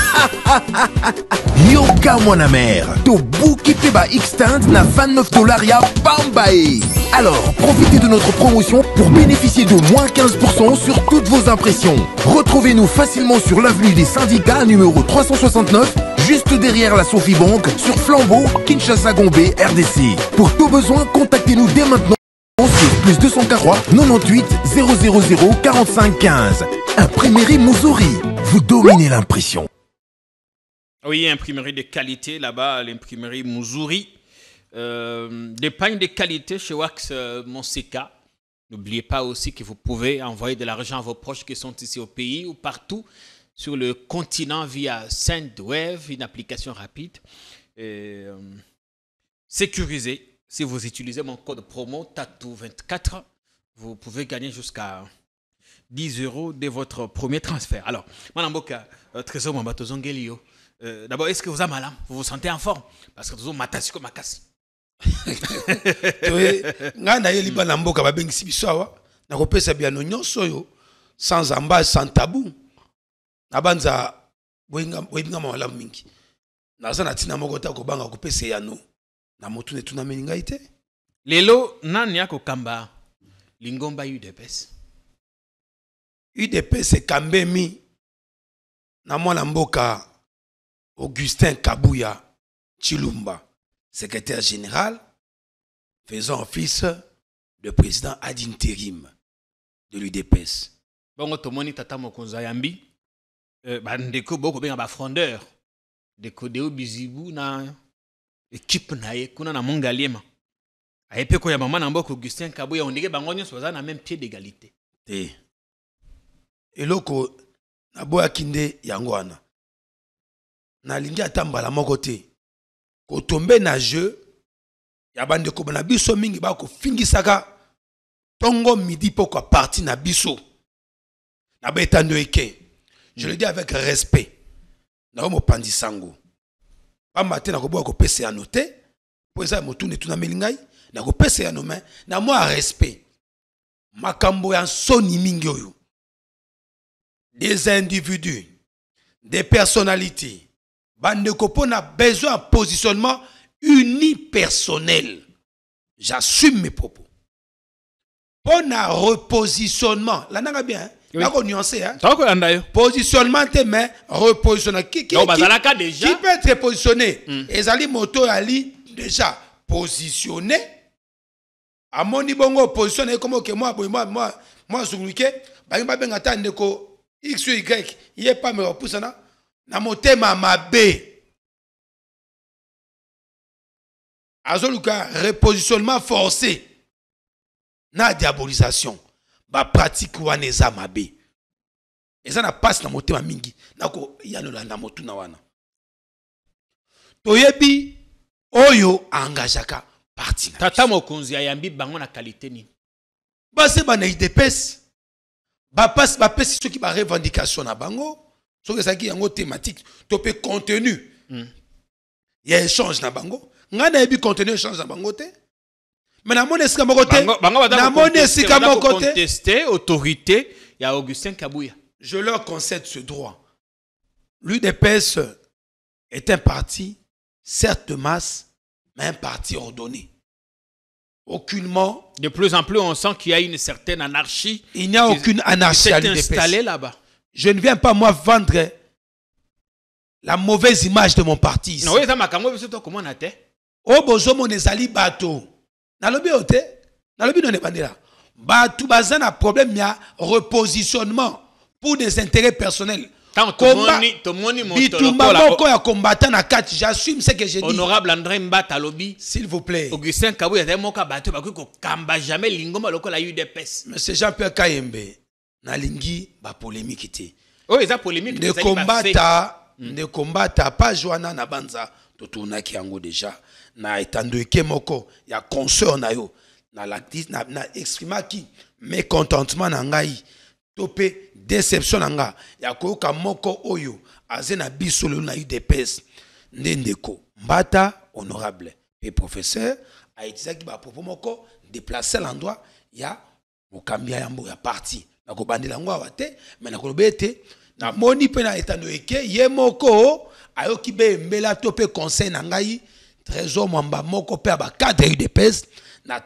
Speaker 4: Yoka mon amer, Tobuki peba extend na $29 ya Pambae. Alors, profitez de notre promotion pour bénéficier de moins 15% sur toutes vos impressions. Retrouvez-nous facilement sur l'avenue des Syndicats numéro 369, juste derrière la Sophie Bank, sur Flambeau, Kinshasa Gombe, RDC. Pour tout besoin, contactez-nous dès maintenant sur plus 243 98 000 45 15. Imprimerie Muzuri, vous dominez l'impression.
Speaker 2: Oui, imprimerie de qualité là-bas, l'imprimerie Muzuri. Des pagnes de qualité chez Wax Monseka. N'oubliez pas aussi que vous pouvez envoyer de l'argent à vos proches qui sont ici au pays ou partout sur le continent via SendWave, une application rapide et sécurisée. Si vous utilisez mon code promo TATOU24, vous pouvez gagner jusqu'à 10 € de votre premier transfert. Alors, Manamboka, Trésor Mambato Zongelio. D'abord, est-ce que vous avez mal? Vous vous sentez en forme? Parce que vous avez comme makasi.
Speaker 1: Ngana yeli bana mboka babengisi biso awa na kopesa biano nyonso yo sans embâche sans tabou nabanza boyinga mawala mingi naza na tina moko ta kobanga kopesa yano na motu ne tuna meninga ite
Speaker 2: lelo nani yako kamba lingomba
Speaker 1: UDPS kambemi na mwana mboka Augustin Kabuya Chilumba, secrétaire général, faisant office de président ad intérim de l'UDPS.
Speaker 2: Bongo tomoni tata mokonza yambi, bandeko boko benga ba frondeur, deko deo bizibu na équipe na ye kuna na mongaliema. Ayepe ko ya mama na mboko Augustin Kabuya ondike bango nyonso baza na même pied d'égalité.
Speaker 1: Te. Eloko na boya kinde yango wana. Na lingi atambala moko te. Ko tombe na jeu ya bande ko na biso mingi ba ko fingisaka tongo midi poko parti na biso. Na betando eke. Je le dis avec respect. Na mo pandi sango. Pa matin na ko boya ko pese ya note. Po eza motune tuna melingai na ko pese ya no main na moi respect. Makambo ya soni mingi oyo. Des individus, des personnalités, bande kopona a besoin de positionnement unipersonnel. J'assume mes propos. Pour un repositionnement, là n'a bien, hein? Oui. Là qu'on nuancé, hein? Positionnement mais repositionnement. Qui peut être positionné? Ezali moto ali déjà positionné. À mon niveau positionné comme que moi zunguke, ba ben attendre ko X ou Y, il n'est pas me repoussé na motema mabe. Azoluka repositionnement forcé. Na diabolisation. Ba pratique waneza mabe. Eza na passe na motema mingi. Nako yano la na motu na wana. Toyebi oyo engagaka parti.
Speaker 2: Tata mokonzi ayambi bango na qualité ni.
Speaker 1: Base ba na IDPS. Bapesi ceux qui ba revendication na bango, ceux qui saki yango thématique, topé contenu. Il y a échange na bango. Ngana ebi contenu échange na bango te. Mais na mone esika moko te. Na mone esika moko te.
Speaker 2: Contester autorité ya Augustin Kabuya.
Speaker 1: Je leur concède ce droit. L'UDPS est un parti certes de masse, mais un parti ordonné. Aucunement.
Speaker 2: De plus en plus, on sent qu'il y a une certaine anarchie.
Speaker 1: Il n'y a aucune anarchie à l'UDPS.
Speaker 2: Installée là-bas.
Speaker 1: Je ne viens pas, moi, vendre la mauvaise image de mon parti ici.
Speaker 2: Non, oui, ça m'a comment comment on a été?
Speaker 1: Oh, bozo mon ezali bateau. Nalobi ote? Nalobi non bandera. Bateau bazan a problème, il y a repositionnement pour des intérêts personnels. J'assume ce que j'ai dit.
Speaker 2: Honorable André Mbata Lobi.
Speaker 1: S'il vous plaît.
Speaker 2: Augustin Kabuya a moka bateau ko kamba jamais lingoma loko la UDPS.
Speaker 1: Monsieur Jean-Pierre Kayembe na lingi ba polémique té.
Speaker 2: Oh, ils ont polémique.
Speaker 1: Ne combattre pas Joana na banza. Totouna ki yango déjà. Na etando eke moko. Ya consort na yo. Na l'actrice na exprima ki mécontentement na ngai. Topé déception na nga. Ya koyoka moko oyo. Aze na biso le na UDPS. Ndendeko. Mbata honorable. Et professeur a utilisé ki ba propos moko déplacer l'endroit ya mokambia yambo ya parti. Na ko bandela ngo awate mais na ko lobete na moni pe na etando eke ye moko ayoki be mbela to pe conseil na ngai trésor mwamba moko pe ba cadre UDPS na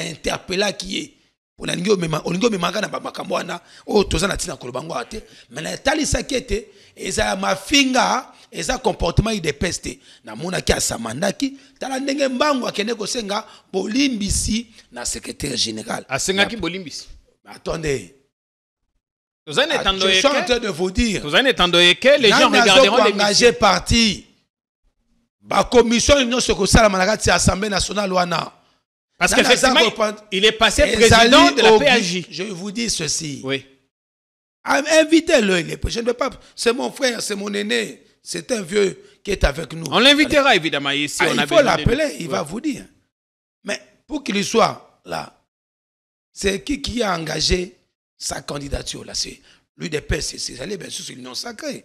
Speaker 1: interpella qui est pour l'ingo memanga na makambo wana o toza na tina kolobango ate mais na talisa kete eza mafinga eza comportement UDPS te na mona ki asamandaki tala ndenge mbango akende kosenga bolimbisi na secrétaire général
Speaker 2: asengaki bolimbisi.
Speaker 1: Attendez.
Speaker 2: Je suis
Speaker 1: en train de vous dire.
Speaker 2: Les gens regarderont les
Speaker 1: engagé parti. La commission union sokosala managati Assemblée nationale wana.
Speaker 2: Parce qu'effectivement, il est passé président de la PAJ.
Speaker 1: Je vous dis ceci.
Speaker 2: Oui.
Speaker 1: Invitez-le. Je ne peux pas. C'est mon frère, c'est mon aîné. C'est un vieux qui est avec nous.
Speaker 2: On l'invitera évidemment ici.
Speaker 1: Il faut l'appeler, il va vous dire. Mais pour qu'il soit là, c'est qui a engagé sa candidature là? C'est l'UDPS, c'est allé bien sûr sur l'Union sacrée.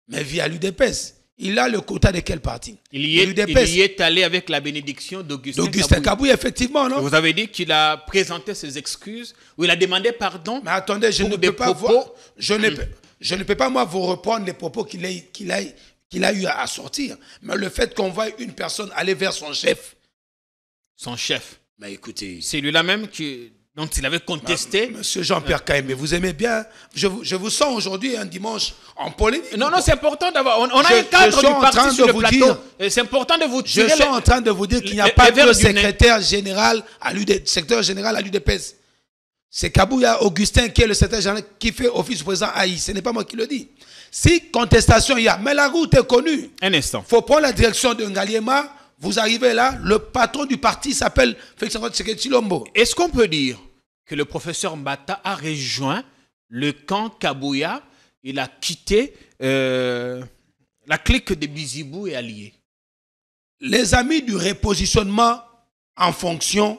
Speaker 1: Mais via l'UDPS, il a le quota de quel parti?
Speaker 2: Il y est allé avec la bénédiction d'Augustin
Speaker 1: Kabouya, effectivement, non?
Speaker 2: Vous avez dit qu'il a présenté ses excuses, ou il a demandé pardon.
Speaker 1: Mais attendez, je ne peux pas je ne peux pas moi vous reprendre les propos qu'il a eu à sortir. Mais le fait qu'on voit une personne aller vers son chef.
Speaker 2: Son chef.
Speaker 1: Mais écoutez.
Speaker 2: C'est lui-là même dont il avait contesté.
Speaker 1: Monsieur Jean-Pierre Kaïmé, vous aimez bien. Je vous sens aujourd'hui un dimanche en polémique.
Speaker 2: Non, c'est important d'avoir. On a un cadre du parti sur le plateau. C'est important de vous tirer.
Speaker 1: Je suis en train de vous dire qu'il n'y a pas de secrétaire général à l'UDPS. C'est Kabouya Augustin qui est le secrétaire général qui fait office du président Aïe. Ce n'est pas moi qui le dis. Si contestation il y a, mais la route est connue.
Speaker 2: Un instant.
Speaker 1: Il faut prendre la direction de Ngaliema. Vous arrivez là, le patron du parti s'appelle Félix Tshisekedi Tshilombo.
Speaker 2: Est-ce qu'on peut dire que le professeur Mbata a rejoint le camp Kabouya? Il a quitté la clique de Bizibou et alliés.
Speaker 1: Les amis du repositionnement en fonction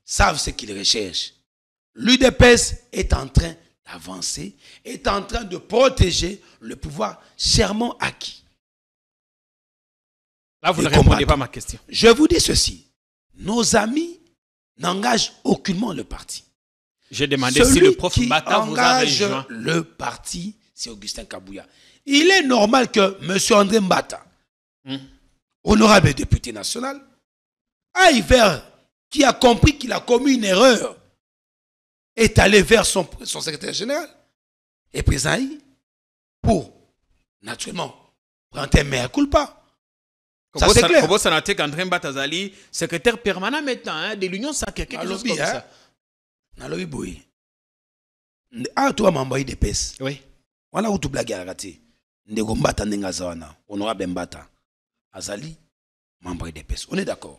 Speaker 1: savent ce qu'ils recherchent. L'UDPS est en train d'avancer, est en train de protéger le pouvoir chèrement acquis.
Speaker 2: Là, vous ne répondez pas à ma question.
Speaker 1: Je vous dis ceci. Nos amis n'engagent aucunement le parti.
Speaker 2: J'ai demandé si le prof Mbata vous a rejoint.
Speaker 1: Le parti, c'est Augustin Kabouya. Il est normal que M. André Mbata, honorable député national, aille vers qui a compris qu'il a commis une erreur, est allé vers son secrétaire général et président pour, naturellement, prendre un mea culpa.
Speaker 2: Ça c'est clair. Comment ça n'a été qu'André Mbata Zali, secrétaire permanent maintenant de l'Union sacrée, quelque chose comme ça.
Speaker 1: Nalobi boy. Ah, toi m'envoyer des pèses.
Speaker 2: Oui.
Speaker 1: On a où tout blague à rater. Ndeko Mbata ndenga zawana. Honorable Mbata. Azali m'envoyer des pèses. On est d'accord.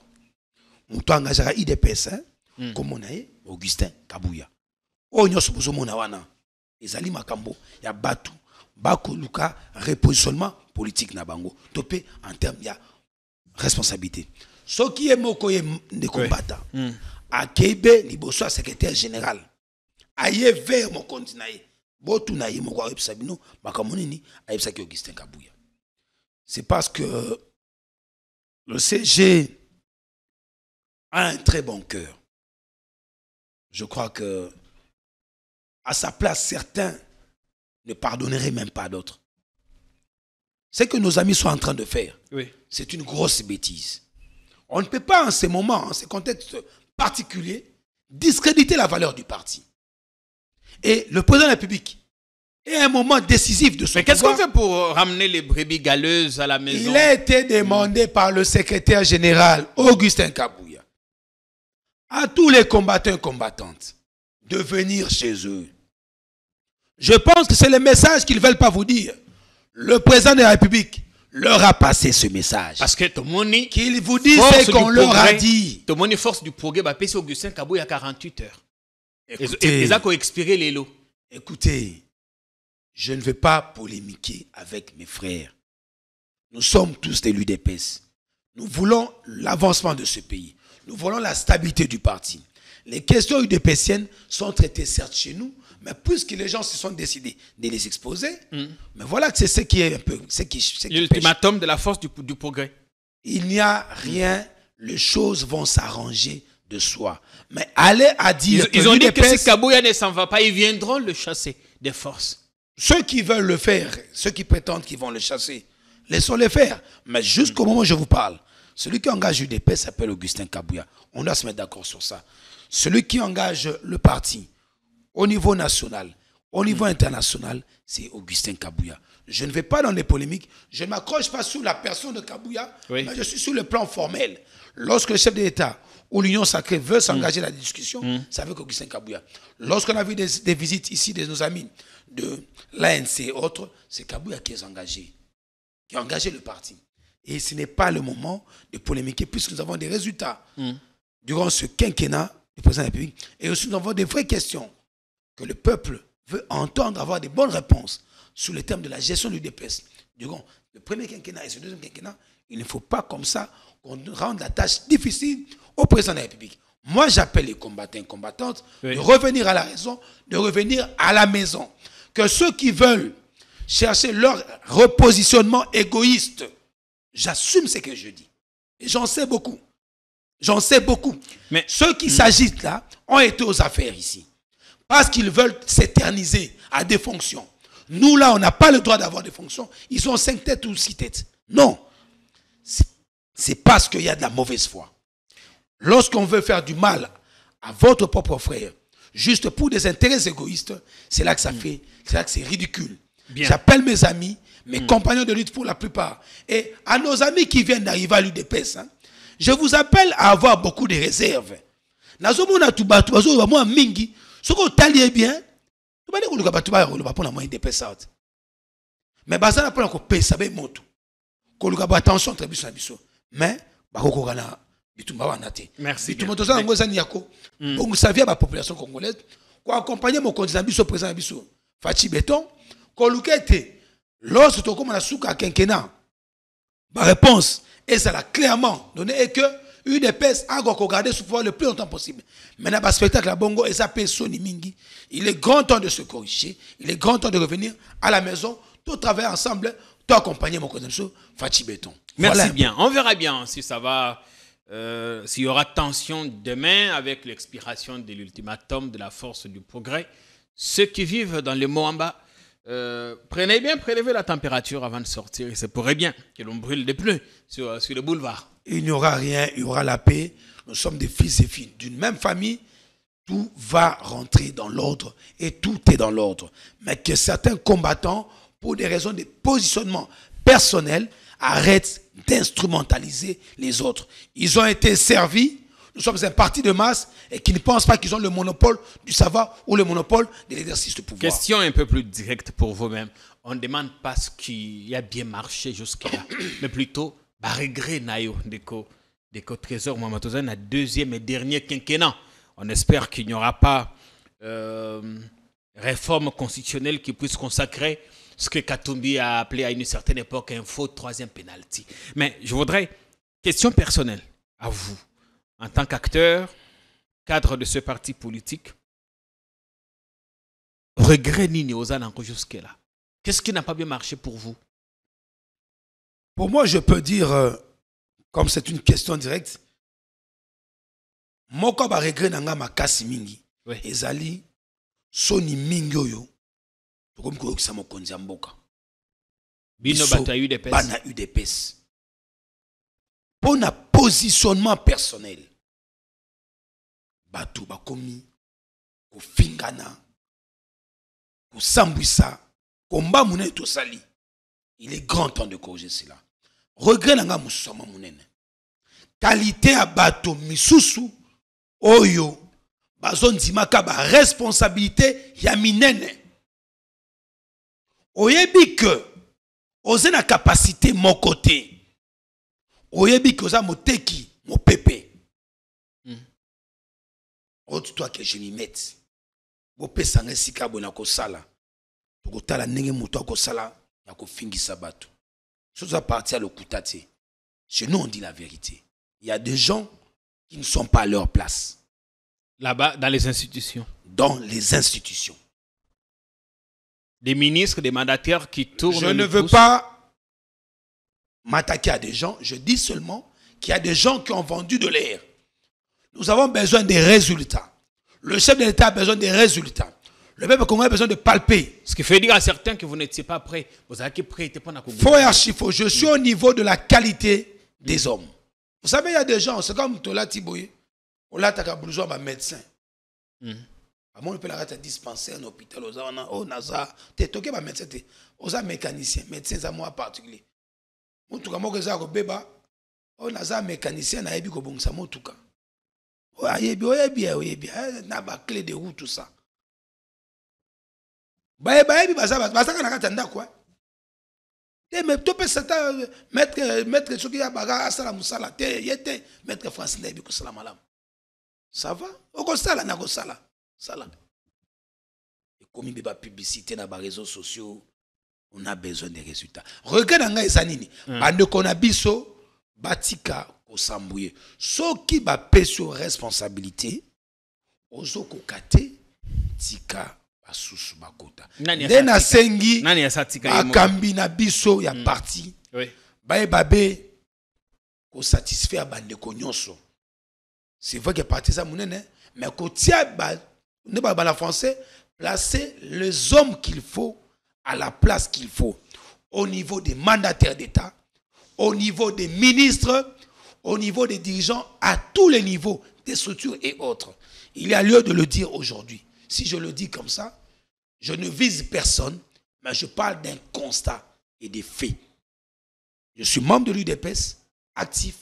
Speaker 1: On doit engager à IDPS, comme on a Augustin Kabouya. Oh, nous sommes au wana. Ezali makambo. Ya batu. Bako luka repositionnement politique na bango. Topé en termes ya responsabilité. Ce qui est moko de combattant. A Kebe, liboso secrétaire général. Aye vers mon continent. Botu na ye moko sabino bakamonini ayebsaki Augustin Kabouya. C'est parce que le CG a un très bon cœur. Je crois que à sa place, certains ne pardonneraient même pas d'autres. Ce que nos amis sont en train de faire, c'est une grosse bêtise. On ne peut pas en ces moments, en ces contextes particuliers, discréditer la valeur du parti. Et le président de la République est un moment décisif de son
Speaker 2: Mais qu'est-ce qu'on fait pour ramener les brebis galeuses à la maison?
Speaker 1: Il a été demandé par le secrétaire général Augustin Kabouya à tous les combattants et combattantes de venir chez eux. Je pense que c'est le message qu'ils ne veulent pas vous dire. Le président de la République leur a passé ce message.
Speaker 2: Parce que tout le monde
Speaker 1: qu'il vous dit ce qu'on leur a dit.
Speaker 2: Tout le monde force du progrès, bah, PC Augustin Kabouya 48 heures. Écoutez, ils ont expiré les lots.
Speaker 1: Écoutez, je ne vais pas polémiquer avec mes frères. Nous sommes tous des l'UDPS. Nous voulons l'avancement de ce pays. Nous voulons la stabilité du parti. Les questions UDPSiennes sont traitées certes chez nous, mais puisque les gens se sont décidés de les exposer, mais voilà que c'est ce qui est un peu...
Speaker 2: L'ultimatum de la force du progrès.
Speaker 1: Il n'y a rien, les choses vont s'arranger de soi. Mais allez à dire...
Speaker 2: Ils ont dit que si Kabouya ne s'en va pas, ils viendront le chasser des forces.
Speaker 1: Ceux qui veulent le faire, ceux qui prétendent qu'ils vont le chasser, laissons-les faire. Mais jusqu'au moment où je vous parle, celui qui engage l'UDPS s'appelle Augustin Kabouya. On doit se mettre d'accord sur ça. Celui qui engage le parti au niveau national, au niveau international, c'est Augustin Kabouya. Je ne vais pas dans les polémiques. Je ne m'accroche pas sur la personne de Kabouya, mais je suis sur le plan formel. Lorsque le chef de l'État ou l'Union sacrée veut s'engager dans la discussion, c'est avec Augustin Kabouya. Lorsqu'on a vu des visites ici de nos amis de l'ANC et autres, c'est Kabouya qui est engagé, qui a engagé le parti. Et ce n'est pas le moment de polémiquer puisque nous avons des résultats durant ce quinquennat du président de la République. Et aussi nous avons des vraies questions que le peuple veut entendre, avoir des bonnes réponses sur le thème de la gestion du DPS. Durant le premier quinquennat et ce deuxième quinquennat, il ne faut pas comme ça qu'on rende la tâche difficile au président de la République. Moi, j'appelle les combattants et combattantes de revenir à la raison, de revenir à la maison. Que ceux qui veulent chercher leur repositionnement égoïste, j'assume ce que je dis. Et j'en sais beaucoup. J'en sais beaucoup. Mais ceux qui s'agitent là ont été aux affaires ici. Parce qu'ils veulent s'éterniser à des fonctions. Nous là, on n'a pas le droit d'avoir des fonctions. Ils ont 5 têtes ou 6 têtes. Non. C'est parce qu'il y a de la mauvaise foi. Lorsqu'on veut faire du mal à votre propre frère, juste pour des intérêts égoïstes, c'est là que ça fait, c'est là que c'est ridicule. J'appelle mes amis, mes compagnons de lutte pour la plupart, et à nos amis qui viennent d'arriver à l'UDPS, je vous appelle à avoir beaucoup de réserves. Nazomona tuba moi mingi, ce que vous bien, tu vas dire que vous avez pas la UDPS out. Mais bazana pour la couper ça ben moto. Que vous avez attention très bien biso. Mais bakoko kana bitumba wanate.
Speaker 2: Merci.
Speaker 1: Bitumba toza ngoza niako. Bon savia la population congolaise pour accompagner mon candidat biso président biso. Fachi Béton, kolukete lorsque tu commences à souka quinquennat. Ma réponse est ça là clairement donné est que UDPS a regardé ce pouvoir le plus longtemps possible. Maintenant, le spectacle à Bongo et ça paie Sony Mingi. Il est grand temps de se corriger. Il est grand temps de revenir à la maison. Tout travailler ensemble. Tout accompagner mon candidat Fachi Béton.
Speaker 2: Merci
Speaker 1: voilà
Speaker 2: bien. On verra bien si ça va. S'il y aura tension demain avec l'expiration de l'ultimatum de la force du progrès. Ceux qui vivent dans les Moamba, prélevez la température avant de sortir. Il se pourrait bien que l'on brûle des pneus sur le boulevard.
Speaker 1: Il n'y aura rien, il y aura la paix. Nous sommes des fils et filles d'une même famille. Tout va rentrer dans l'ordre et tout est dans l'ordre. Mais que certains combattants, pour des raisons de positionnement personnel, arrêtent d'instrumentaliser les autres. Ils ont été servis. Nous sommes un parti de masse et qui ne pensent pas qu'ils ont le monopole du savoir ou le monopole de l'exercice du pouvoir.
Speaker 2: Question un peu plus directe pour vous-même. On ne demande pas ce qui a bien marché jusque-là, mais plutôt, regret nayo de Trésor Mamatouza, na deuxième et dernier quinquennat. On espère qu'il n'y aura pas réforme constitutionnelle qui puisse consacrer ce que Katumbi a appelé à une certaine époque un faux troisième penalty. Mais je voudrais, question personnelle à vous, en tant qu'acteur, cadre de ce parti politique, regret Nini Ozananko jusque-là. Qu'est-ce qui n'a pas bien marché pour vous?
Speaker 1: Pour moi, je peux dire, comme c'est une question directe, moko ba regret nanga makasi mingi. Ezali soni mingi oyo. Comme ko okisa mokonzi mboka.
Speaker 2: Bino bata UDPS.
Speaker 1: Bana UDPS. Pour un positionnement personnel. Batou bakomi ko fingana ko sambwisa ko mba munene to sali. Il est grand temps de corriger cela. Regret nanga musama munene. Qualité à bato misusu oyo bazon dimaka ba responsabilité ya minene. Oyebi que oze na capacité mon côté. Oyebi que oza moteki mon pépé. Toi que je m'y mette. Bo pesanga sika bona ko sala. tala nenge muto ko sala ya ko fingisa bato. Chose à partir le kutati. Chez nous on dit la vérité. Il y a des gens qui ne sont pas à leur place.
Speaker 2: Là-bas, dans les institutions.
Speaker 1: Dans les institutions.
Speaker 2: Des ministres, des mandataires qui tournent.
Speaker 1: Je ne veux pas m'attaquer à des gens. Je dis seulement qu'il y a des gens qui ont vendu de l'air. Nous avons besoin des résultats. Le chef de l'État a besoin des résultats. Le peuple congolais a besoin de palper.
Speaker 2: Ce qui fait dire à certains que vous n'étiez pas prêts. Vous avez prêt,
Speaker 1: Faux et archi-faux. Je suis au niveau de la qualité des hommes. Vous savez, il y a des gens, c'est comme Tola Tiboye. On l'a attaqué à besoin d'un médecin. On peut la dispenser un hôpital aux Naza. Tu es toqué par médecin, aux mécaniciens. Médecin, c'est moi particulier. En tout cas, moi, je suis bébé. Aux Naza mécanicien, na yebi ko bongsa mo tout cas. Oyebi, na ba clé de route tout ça. Bayebi basa kana katanda quoi. Mais tu peux mettre ce qui a baga sala musala te yete mettre France na yebi ko sala malam. Ça va? Oko sala na ko sala. Sala. Et comme il y a publicité dans les réseaux sociaux, on a besoin des résultats. Regarde nga esanini. Bande konabiso batika osambouye. So qui ba peso responsabilité, ozo kokate tika basusu bakota. Dena sengi akambi na biso ya parti. Bae babe ko satisfaire bande konyonso. C'est vrai que parti ça mounene, mais kotia ba ne pas parler français, placer les hommes qu'il faut à la place qu'il faut, au niveau des mandataires d'État, au niveau des ministres, au niveau des dirigeants, à tous les niveaux, des structures et autres. Il y a lieu de le dire aujourd'hui. Si je le dis comme ça, je ne vise personne, mais je parle d'un constat et des faits. Je suis membre de l'UDPS, actif,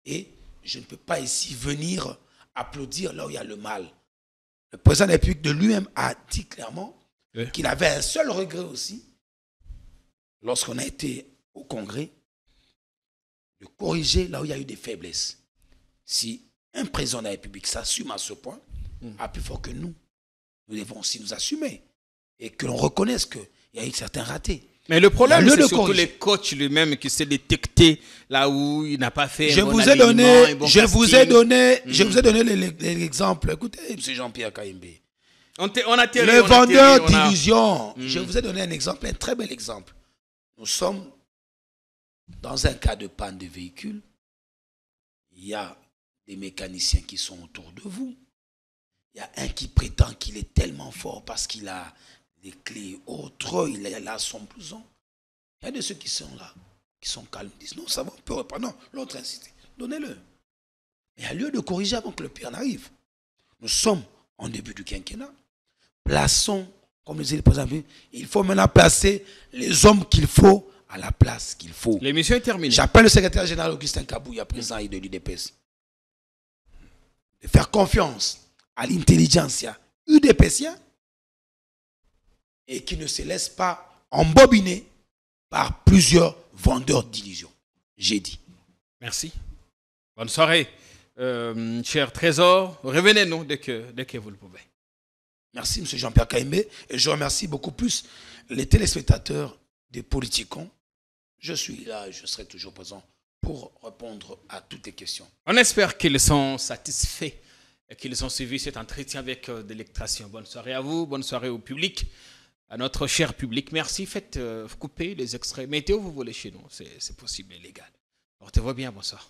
Speaker 1: et je ne peux pas ici venir applaudir là où il y a le mal. Le président de la République de lui-même a dit clairement qu'il avait un seul regret aussi, lorsqu'on a été au Congrès, de corriger là où il y a eu des faiblesses. Si un président de la République s'assume à ce point, à plus fort que nous, nous devons aussi nous assumer et que l'on reconnaisse qu'il y a eu certains ratés.
Speaker 2: Mais le problème, c'est surtout les coachs lui-même qui s'est détecté là où il n'a pas fait
Speaker 1: je vous ai donné l'exemple. Écoutez, M. Jean-Pierre Kaïmbe. Le vendeur d'illusions. Je vous ai donné un exemple, un très bel exemple. Nous sommes dans un cas de panne de véhicule. Il y a des mécaniciens qui sont autour de vous. Il y a un qui prétend qu'il est tellement fort parce qu'il a des clés autres, il a là son blouson. Il y a de ceux qui sont là, qui sont calmes, disent non, ça va, on peut reprendre. Non, l'autre insiste, donnez-le. Mais à lieu de corriger avant que le pire n'arrive, nous sommes en début du quinquennat. Plaçons, comme le disait le président, il faut maintenant placer les hommes qu'il faut à la place qu'il faut.
Speaker 2: L'émission est terminée.
Speaker 1: J'appelle le secrétaire général Augustin Kabouya, président de l'UDPS, de faire confiance à l'intelligence UDPSien et qui ne se laisse pas embobiner par plusieurs vendeurs d'illusions. J'ai dit.
Speaker 2: Merci. Bonne soirée. Cher Trésor, revenez-nous dès que vous le pouvez.
Speaker 1: Merci, M. Jean-Pierre Kaïmbe. Et je remercie beaucoup plus les téléspectateurs des Politicons. Je suis là et je serai toujours présent pour répondre à toutes les questions.
Speaker 2: On espère qu'ils sont satisfaits et qu'ils ont suivi cet entretien avec délectation. Bonne soirée à vous, bonne soirée au public, à notre cher public. Merci, faites couper les extraits. Mettez où vous voulez chez nous, c'est possible et légal. Portez-vous bien, bonsoir.